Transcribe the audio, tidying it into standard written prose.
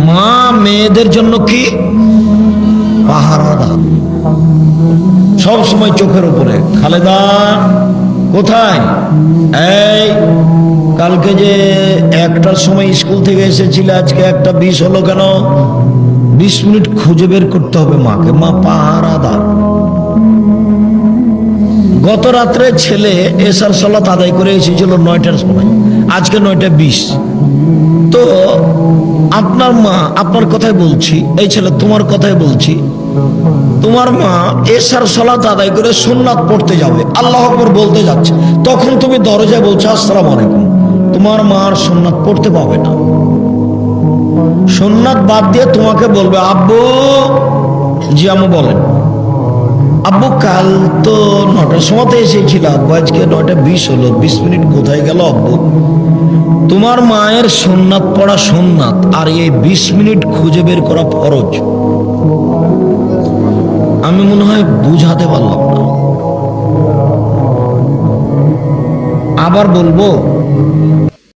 মা মেয়েদের জন্য কি পাহারাদার, সব সময় চোখের উপরে। খালেদা কোথায়? এই কালকে যে 1টার সময় স্কুল থেকে এসেছিলে, আজকে 1:20 হলো কেন? 20 মিনিট খুঁজে বের করতে হবে মাকে। মা পাহারাদার। গত রাত্রে ছেলে এশার সালাত আদায় করে এসেছিল 9টার সময়, আজকে 9:20। তো আপনার মা, আপনার কথাই বলছি, এই ছেলে তোমার কথাই বলছি, তোমার মা এশার সালাত আদায় করে সুন্নাত পড়তে যাবে, আল্লাহু আকবার বলতে যাচ্ছে, তখন তুমি দরজায় বলছো আসসালামু আলাইকুম। তোমার মা আর সুন্নাত পড়তে পাবে না। সুন্নাত বাদ দিয়ে তোমাকে বলবে আব্বু। জি আম্মু বলেন। আব্বু কাল তো 9টার সময়তে এসেছিল, আব্বু আজকে 9:20 হলো, 20 মিনিট কোথায় গেল আব্বু? তোমার মায়ের সুন্নাত পড়া সুন্নাত, আর এই 20 মিনিট খুঁজে বের করা ফরজ। আমি মনে হয় বুঝাতে পারলাম না। আবার বলবো,